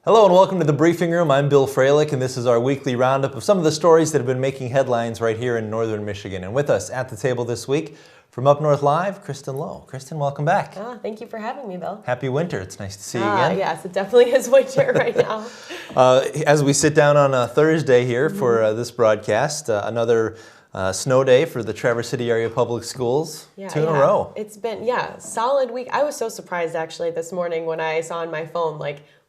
Hello and welcome to the Briefing Room. I'm Bill Freilich, and this is our weekly roundup of some of the stories that have been making headlines right here in northern Michigan. And with us at the table this week, from Up North Live, Kristen Lowe. Kristen, welcome back. Thank you for having me, Bill. Happy winter. It's nice to see you again. Yes, it definitely is winter right now. As we sit down on a Thursday here for this broadcast, another snow day for the Traverse City Area Public Schools. Two in a row. It's been, solid week. I was so surprised actually this morning when I saw on my phone,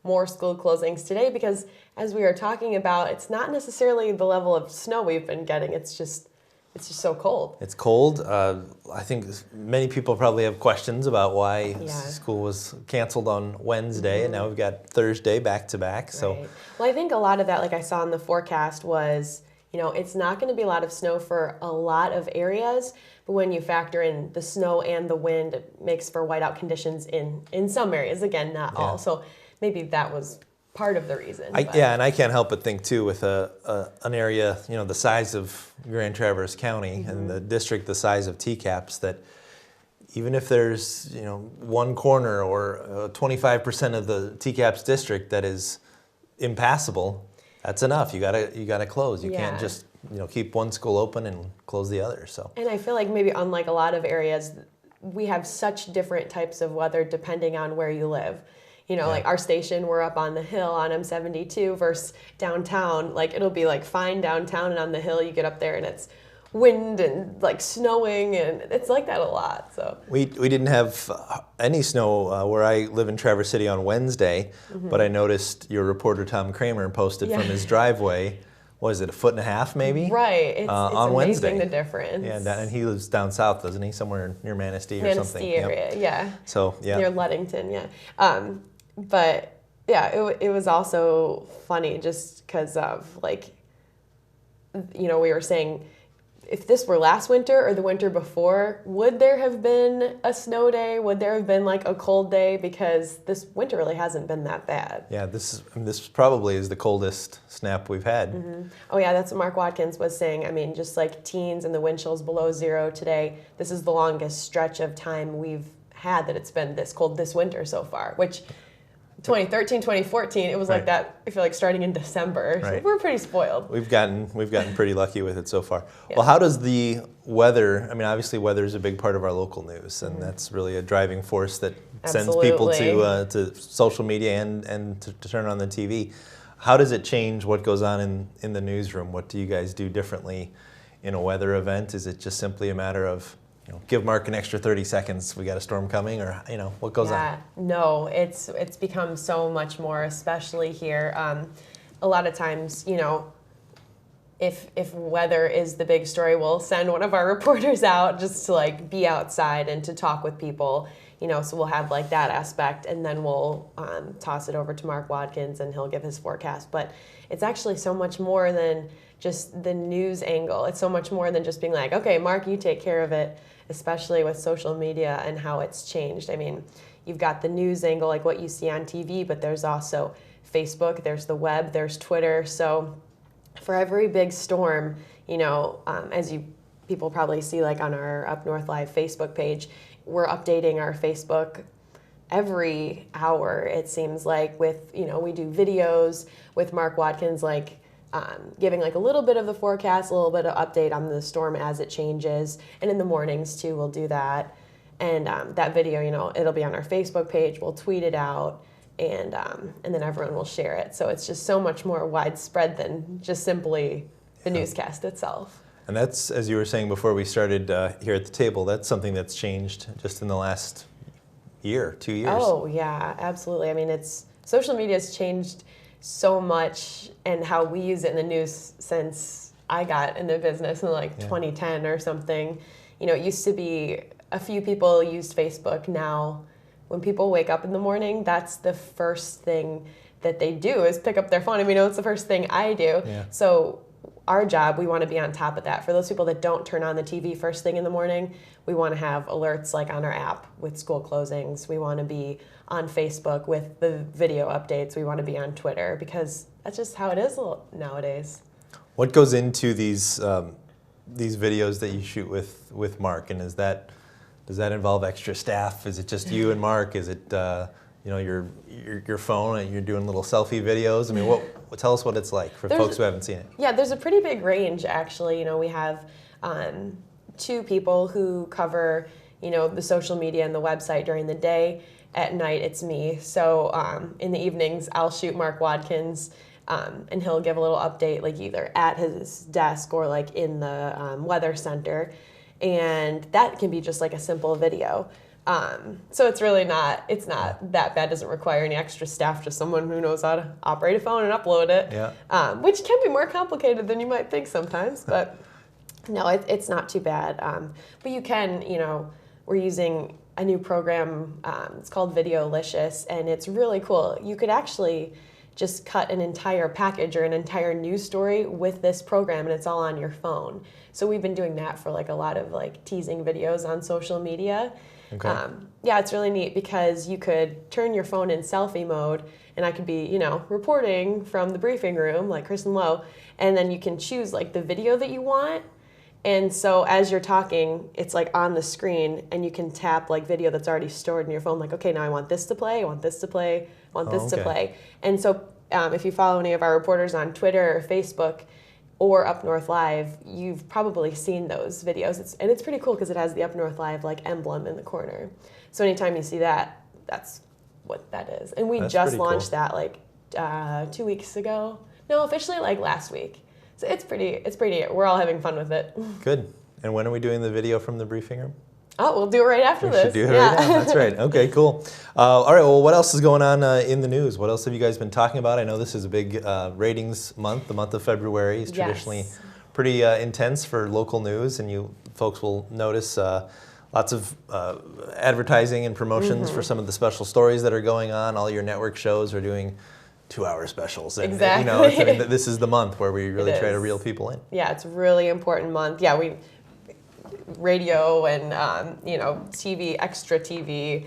more school closings today, because as we were talking about, it's not necessarily the level of snow we've been getting. It's just so cold. It's cold. I think many people probably have questions about why school was canceled on Wednesday, and now we've got Thursday back to back. So, right. Well, I think a lot of that, like I saw in the forecast, was it's not going to be a lot of snow for a lot of areas, but when you factor in the snow and the wind, it makes for whiteout conditions in some areas. Again, not all. So maybe that was part of the reason. And I can't help but think too, with an area the size of Grand Traverse County and the district the size of TCAPS, that even if there's one corner or 25% of the TCAPS district that is impassable, that's enough. You gotta close. You can't just keep one school open and close the other. So. And I feel like maybe unlike a lot of areas, we have such different types of weather depending on where you live. Like our station, we're up on the hill on M72 versus downtown. It'll be fine downtown, and on the hill you get up there and it's wind and snowing, and it's like that a lot. So we didn't have any snow where I live in Traverse City on Wednesday, but I noticed your reporter Tom Kramer posted from his driveway. What is it, a foot and a half maybe? Right. It's on amazing Wednesday. The difference. Yeah, and he lives down south, doesn't he? Somewhere near Manistee or something. Manistee area, yeah. So near Ludington, But it was also funny just because of we were saying, if this were last winter or the winter before, would there have been a snow day? Would there have been a cold day? Because this winter really hasn't been that bad. Yeah, this probably is the coldest snap we've had. Mm-hmm. Oh yeah, that's what Mark Watkins was saying. I mean, just teens and the wind chills below zero today, this is the longest stretch of time we've had that it's been this cold this winter so far, which 2013, 2014, it was like that, I feel starting in December. So we're pretty spoiled. We've gotten pretty lucky with it so far. Yeah. Well, how does the weather, obviously weather is a big part of our local news, and that's really a driving force that sends people to social media and to turn on the TV. How does it change what goes on in the newsroom? What do you guys do differently in a weather event? Is it just simply a matter of give Mark an extra 30 seconds, we got a storm coming, or what goes on? No, it's become so much more, especially here. A lot of times, if weather is the big story, we'll send one of our reporters out just to be outside and to talk with people. So we'll have that aspect, and then we'll toss it over to Mark Watkins and he'll give his forecast. But it's actually so much more than just the news angle. It's so much more than just being okay, Mark, you take care of it, especially with social media and how it's changed. I mean, you've got the news angle, what you see on TV, but there's also Facebook, there's the web, there's Twitter. So for every big storm, as people probably see on our Up North Live Facebook page, we're updating our Facebook every hour, it seems with, we do videos with Mark Watkins, giving a little bit of the forecast, a little bit of update on the storm as it changes. And in the mornings too, we'll do that. And that video, it'll be on our Facebook page, we'll tweet it out, and then everyone will share it. So it's just so much more widespread than just simply the newscast itself. And that's, as you were saying before we started here at the table, that's something that's changed just in the last year, 2 years. Oh yeah, absolutely. I mean, social media has changed so much, and how we use it in the news since I got in the business in 2010 or something. It used to be a few people used Facebook. Now, when people wake up in the morning, that's the first thing that they do is pick up their phone. It's the first thing I do. Yeah. So our job, we want to be on top of that. For those people that don't turn on the TV first thing in the morning, we want to have alerts on our app with school closings. We want to be on Facebook with the video updates. We want to be on Twitter, because that's just how it is nowadays. What goes into these videos that you shoot with Mark, and does that involve extra staff? Is it just you and Mark? Is it your phone and you're doing little selfie videos. I mean, tell us what it's like for folks who haven't seen it. Yeah, there's a pretty big range actually. We have 2 people who cover the social media and the website during the day. At night, it's me. So in the evenings, I'll shoot Mark Watkins, and he'll give a little update, like either at his desk or like in the weather center, and that can be just like a simple video. So it's really not that bad. Doesn't require any extra staff, just someone who knows how to operate a phone and upload it. Yeah. Which can be more complicated than you might think sometimes, but no, it's not too bad. But you can, we're using a new program. It's called Videolicious, and it's really cool. You could actually just cut an entire package or an entire news story with this program, and it's all on your phone. So we've been doing that for like a lot of like teasing videos on social media. Okay. Yeah, it's really neat because you could turn your phone in selfie mode, and I could be, reporting from the briefing room like Kristen Lowe, and then you can choose like the video that you want. And so as you're talking, it's like on the screen, and you can tap like video that's already stored in your phone. Like, okay, now I want this to play, I want this to play, I want this to play. And so if you follow any of our reporters on Twitter or Facebook or Up North Live, you've probably seen those videos. And it's pretty cool because it has the Up North Live like emblem in the corner. So anytime you see that, that's what that is. And we just launched that like 2 weeks ago. No, officially like last week. So it's pretty, we're all having fun with it. Good. And when are we doing the video from the briefing room? Oh, we'll do it right after this. We should do it right now. That's right. Okay, cool. All right, well, what else is going on in the news? What else have you guys been talking about? I know this is a big ratings month. The month of February is traditionally pretty intense for local news, and you folks will notice lots of advertising and promotions for some of the special stories that are going on. All your network shows are doing 2-hour specials. And, exactly. This is the month where we really try to reel people in. Yeah, it's a really important month. Yeah, radio and TV, extra TV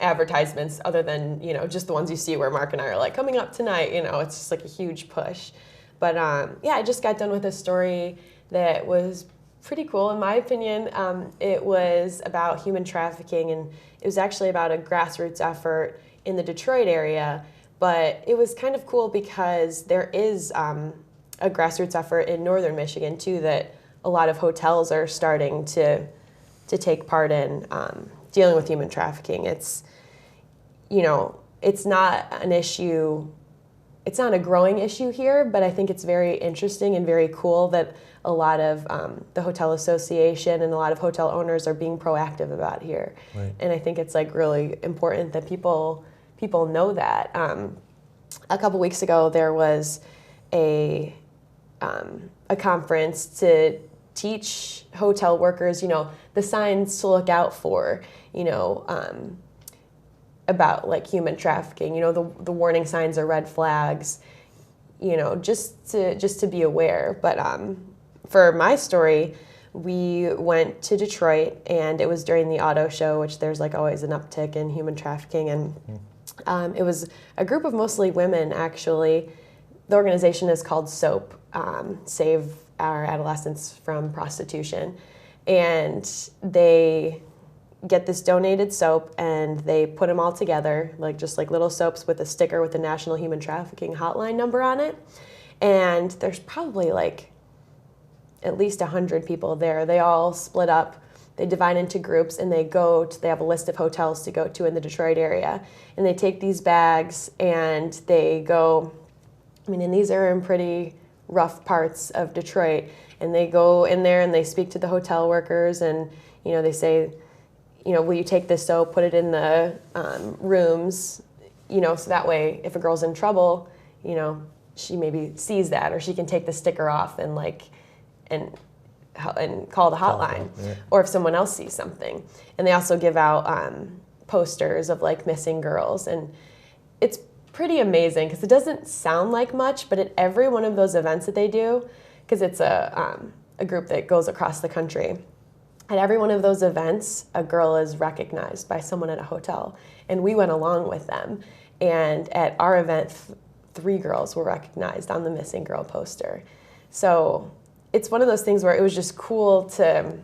advertisements, other than just the ones you see where Mark and I are like coming up tonight. It's just like a huge push. But I just got done with a story that was pretty cool in my opinion. It was about human trafficking, and it was actually about a grassroots effort in the Detroit area. But it was kind of cool because there is a grassroots effort in northern Michigan too that a lot of hotels are starting to take part in dealing with human trafficking. It's not an issue. It's not a growing issue here, but I think it's very interesting and very cool that a lot of the hotel association and a lot of hotel owners are being proactive about here. Right. And I think it's like really important that people know that. A couple weeks ago, there was a conference to teach hotel workers, the signs to look out for, about like human trafficking. The warning signs or red flags, just to be aware. But for my story, we went to Detroit, and it was during the auto show, which there's like always an uptick in human trafficking, and it was a group of mostly women, actually. The organization is called SOAP, Save Our Adolescents from Prostitution. And they get this donated soap, and they put them all together, just like little soaps with a sticker with the National Human Trafficking Hotline number on it. And there's probably like at least 100 people there. They all split up. They divide into groups, and they have a list of hotels to go to in the Detroit area. And they take these bags, and they go, and these are in pretty rough parts of Detroit. And they go in there, and they speak to the hotel workers, and, they say, will you take this soap, put it in the rooms, so that way if a girl's in trouble, she maybe sees that, or she can take the sticker off and call the hotline, or if someone else sees something. And they also give out posters of like missing girls, and it's pretty amazing because it doesn't sound like much, but at every one of those events that they do, because it's a group that goes across the country, at every one of those events, a girl is recognized by someone at a hotel, and we went along with them. And at our event, 3 girls were recognized on the missing girl poster. So it's one of those things where it was just cool to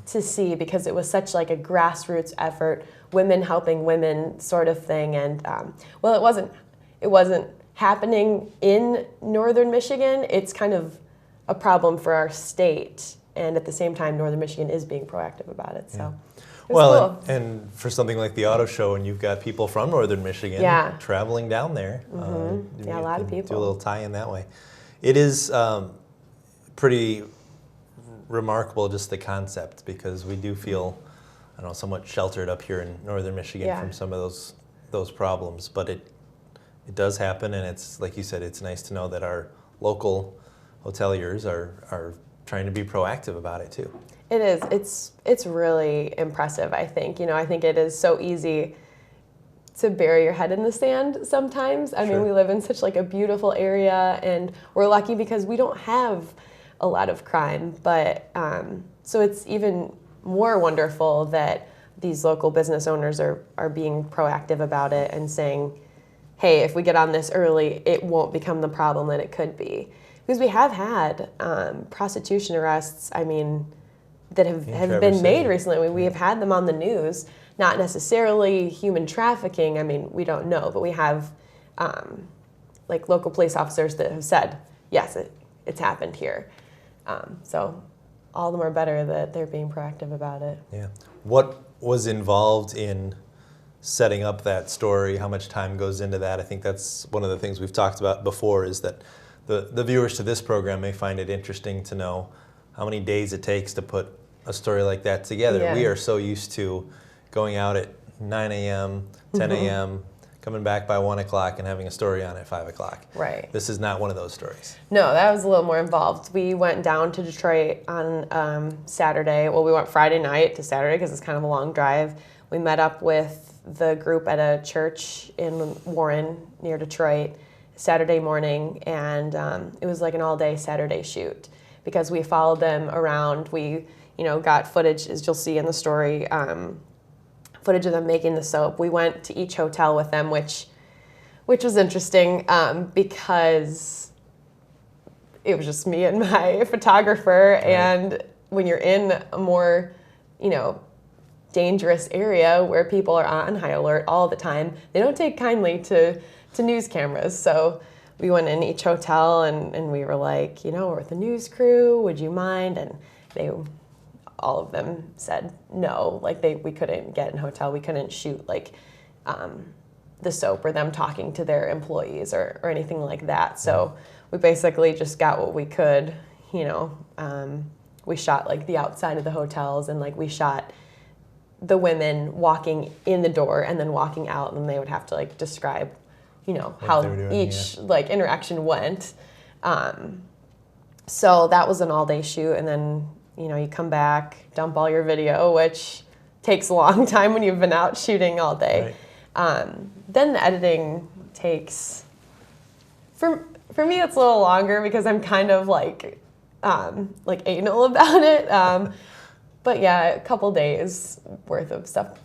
see, because it was such like a grassroots effort women helping women sort of thing. And well, it wasn't happening in northern Michigan. It's kind of a problem for our state, and at the same time, northern Michigan is being proactive about it. So. Well, cool. and for something like the auto show, and you've got people from northern Michigan traveling down there. Yeah, a lot of people. Do a little tie-in that way. It is pretty remarkable, just the concept, because we do feel, I don't know, somewhat sheltered up here in northern Michigan from some of those problems. But it does happen, and it's like you said, it's nice to know that our local hoteliers are trying to be proactive about it too. It is. It's really impressive, I think. I think it is so easy to bury your head in the sand sometimes. I mean, we live in such like a beautiful area, and we're lucky because we don't have a lot of crime. But so it's even more wonderful that these local business owners are being proactive about it and saying, hey, if we get on this early, it won't become the problem that it could be. Because we have had prostitution arrests, I mean, that have been made recently. We have had them on the news, not necessarily human trafficking. I mean, we don't know, but we have like local police officers that have said, yes, it's happened here. So all the more better that they're being proactive about it. Yeah. What was involved in setting up that story? How much time goes into that? I think that's one of the things we've talked about before, is that the viewers to this program may find it interesting to know how many days it takes to put a story like that together. Yeah. We are so used to going out at 9 a.m., 10 a.m., coming back by 1 o'clock and having a story on at 5 o'clock. Right. This is not one of those stories. No, that was a little more involved. We went down to Detroit on Saturday. Well, we went Friday night to Saturday because it's kind of a long drive. We met up with the group at a church in Warren near Detroit Saturday morning, and it was like an all-day Saturday shoot because we followed them around. We got footage, as you'll see in the story, footage of them making the soap. We went to each hotel with them, which was interesting because it was just me and my photographer. Right. And when you're in a more, dangerous area where people are on high alert all the time, they don't take kindly to news cameras. So we went in each hotel and we were like, we're with the news crew, would you mind? And all of them said no, like we couldn't get in a hotel, we couldn't shoot like the soap or them talking to their employees or anything like that. So we basically just got what we could, we shot like the outside of the hotels, and like we shot the women walking in the door and then walking out, and they would have to like describe, how each like interaction went. So that was an all-day shoot, and then you come back, dump all your video, which takes a long time when you've been out shooting all day. Right. Then the editing takes, for me, it's a little longer because I'm kind of like anal about it. But yeah, a couple days worth of stuff.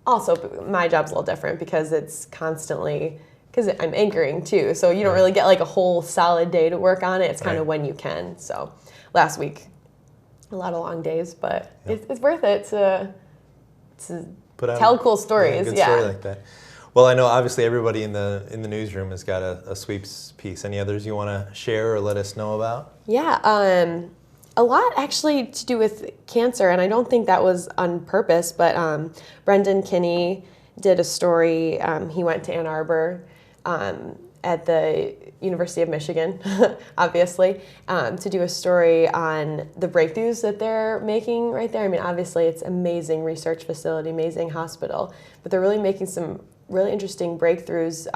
Also, my job's a little different because it's constantly, because I'm anchoring too, so you don't really get like a whole solid day to work on it. It's kind of when you can. So last week, a lot of long days, but it's worth it to tell cool stories. Good story like that. Well, I know obviously everybody in the newsroom has got a sweeps piece. Any others you want to share or let us know about? Yeah, a lot actually to do with cancer, and I don't think that was on purpose, but Brendan Kinney did a story. He went to Ann Arbor at the University of Michigan, obviously, to do a story on the breakthroughs that they're making right there. I mean, obviously, it's amazing research facility, amazing hospital, but they're really making some really interesting breakthroughs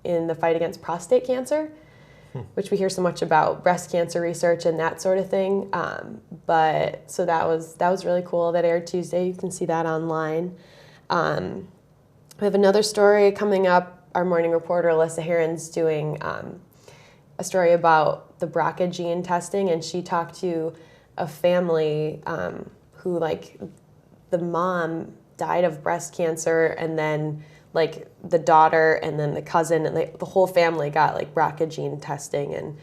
in the fight against prostate cancer, which we hear so much about, breast cancer research and that sort of thing. But so that was really cool. That aired Tuesday. You can see that online. We have another story coming up. Our morning reporter, Alyssa Heron's doing a story about the BRCA gene testing, and she talked to a family who, like, the mom died of breast cancer, and then, like, the daughter and then the cousin, and the whole family got, like, BRCA gene testing, and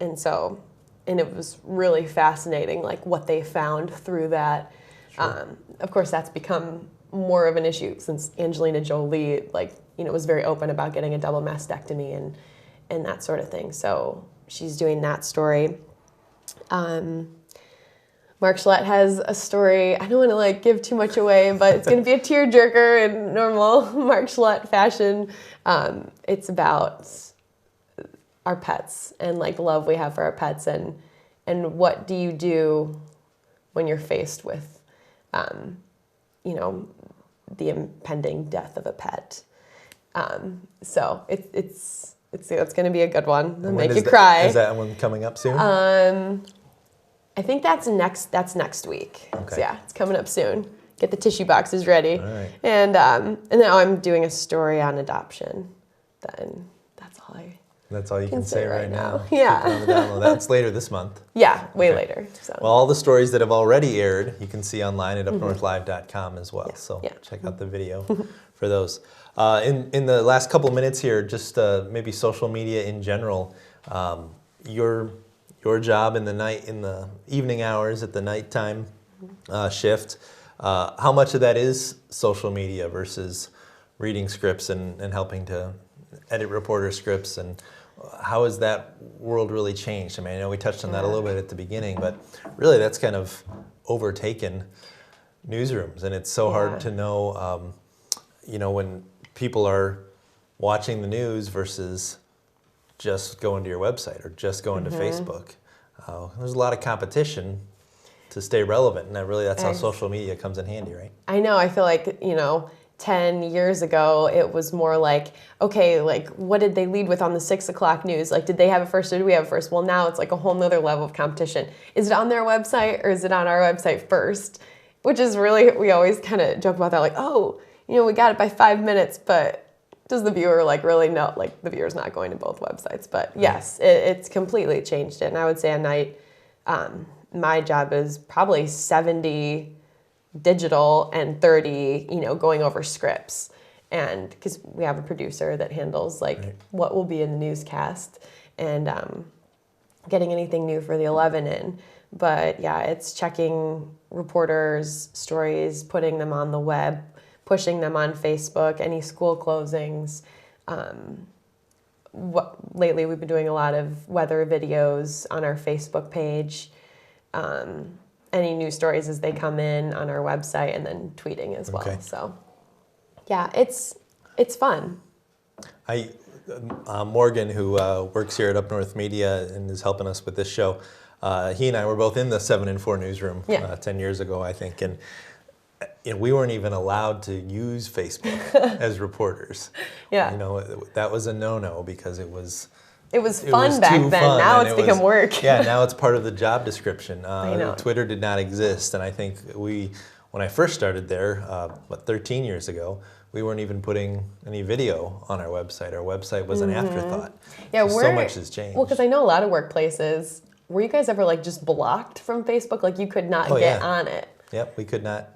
it was really fascinating, like, what they found through that. Sure. Of course, that's become more of an issue since Angelina Jolie, like, you know, was very open about getting a double mastectomy and that sort of thing. So she's doing that story. Mark Schlett has a story. I don't want to like give too much away, but it's going to be a tearjerker in normal Mark Schlett fashion. It's about our pets and like the love we have for our pets and what do you do when you're faced with, you know, the impending death of a pet. So it's going to be a good one. It'll make you cry. Is that one coming up soon? I think that's next week. Okay. So yeah, it's coming up soon. Get the tissue boxes ready. All right. And now I'm doing a story on adoption. Then that's all you can say right now. Yeah. Keep it on the download. That's later this month. Yeah, way later. So. Well, all the stories that have already aired, you can see online at upnorthlive.com as well. So check out the video for those. In the last couple of minutes here, just maybe social media in general. Your job in the evening hours at the nighttime shift. How much of that is social media versus reading scripts and helping to edit reporter scripts, and how has that world really changed? I mean, I know we touched on that a little bit at the beginning, but really that's kind of overtaken newsrooms, and it's so hard to know, you know, when people are watching the news versus just going to your website or just going to Facebook. There's a lot of competition to stay relevant, and that's how social media comes in handy, right? I know. I feel like, you know, 10 years ago, it was more like, okay, like, what did they lead with on the 6 o'clock news? Like, did they have it first or did we have it first? Well, now it's like a whole nother level of competition. Is it on their website or is it on our website first? Which is really, we always kind of joke about that, like, oh, you know, we got it by 5 minutes, but does the viewer like really know? Like, the viewer's not going to both websites. But yes, it's completely changed it. And I would say at night, my job is probably 70 digital and 30, you know, going over scripts. And because we have a producer that handles like what will be in the newscast and getting anything new for the 11 in. But yeah, it's checking reporters' stories, putting them on the web, pushing them on Facebook, any school closings. Lately we've been doing a lot of weather videos on our Facebook page. Any news stories as they come in on our website, and then tweeting as well. So yeah, it's fun. Morgan, who works here at Up North Media and is helping us with this show, he and I were both in the 7 and 4 newsroom 10 years ago, I think, and you know, we weren't even allowed to use Facebook as reporters. Yeah, you know, that was a no-no because it was fun back then. Now it's become work. Yeah, now it's part of the job description. Twitter did not exist, and I think when I first started there, 13 years ago, we weren't even putting any video on our website. Our website was an afterthought. Yeah, so much has changed. Well, because I know a lot of workplaces. Were you guys ever like just blocked from Facebook? Like you could not get on it. Yep, we could not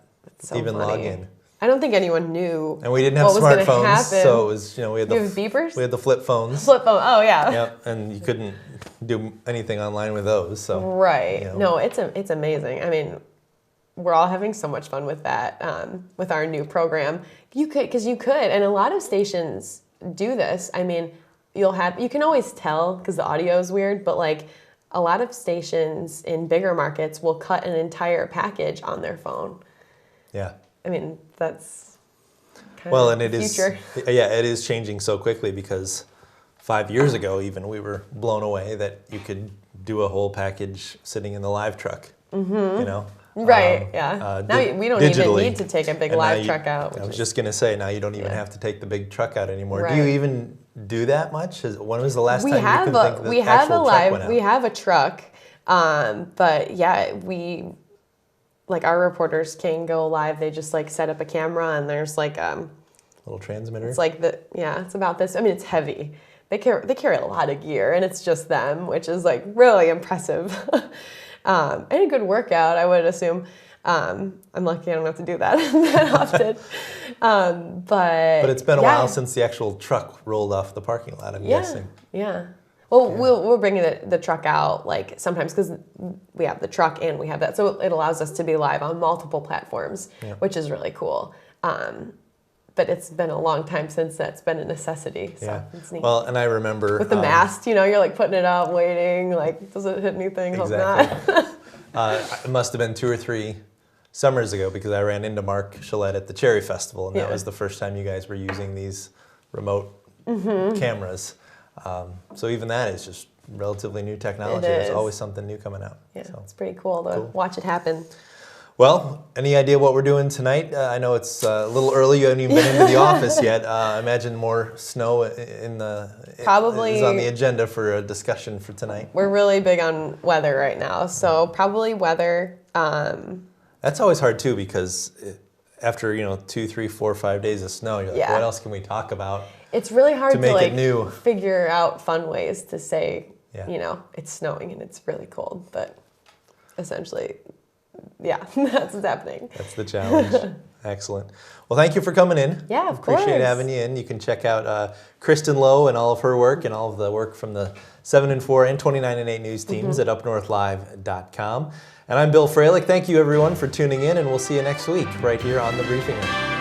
even log in. I don't think anyone knew. And we didn't have smartphones, so it was, you know, we had beepers. We had the flip phones. Flip phone. Oh yeah. Yep, and you couldn't do anything online with those. So right. You know. No, it's amazing. I mean, we're all having so much fun with that, with our new program. You could, and a lot of stations do this. I mean, you can always tell because the audio is weird, but like a lot of stations in bigger markets will cut an entire package on their phone. Yeah. I mean, that's kind of the future. It is changing so quickly because 5 years ago even we were blown away that you could do a whole package sitting in the live truck, you know? Right, now we don't even need to take a big live truck out. I was just going to say, now you don't even have to take the big truck out anymore. Right. Do you even do that much? When was the last time you can think the actual truck went out? We have a truck, but yeah, like our reporters can go live. They just like set up a camera and there's like little transmitter. It's like it's about this. I mean, it's heavy. They carry a lot of gear and it's just them, which is like really impressive. And a good workout, I would assume. I'm lucky I don't have to do that that often. But it's been a while since the actual truck rolled off the parking lot, I'm guessing. Yeah. Well, we're bringing the truck out like sometimes because we have the truck and we have that. So it allows us to be live on multiple platforms, which is really cool. But it's been a long time since that's been a necessity. So it's neat. Well, and I remember with the mast, you're like putting it out, waiting, like, does it hit anything? Exactly. Hope not. It must have been 2 or 3 summers ago because I ran into Mark Gillette at the Cherry Festival, and that was the first time you guys were using these remote cameras. So even that is just relatively new technology. There's always something new coming out. Yeah, so. It's pretty cool to watch it happen. Well, any idea what we're doing tonight? I know it's a little early. You haven't even been into the office yet. I imagine more snow probably is on the agenda for a discussion for tonight. We're really big on weather right now, so probably weather. That's always hard too because after 2, 3, 4, 5 days of snow, you're like, what else can we talk about? It's really hard to make like it new. Figure out fun ways to say, it's snowing and it's really cold, but essentially. Yeah, that's what's happening. That's the challenge. Excellent. Well, thank you for coming in. Yeah, of course. Appreciate having you in. You can check out Kristen Lowe and all of her work and all of the work from the 7 and 4 and 29 and 8 news teams at upnorthlive.com. And I'm Bill Fralick. Thank you, everyone, for tuning in, and we'll see you next week right here on The Briefing Room.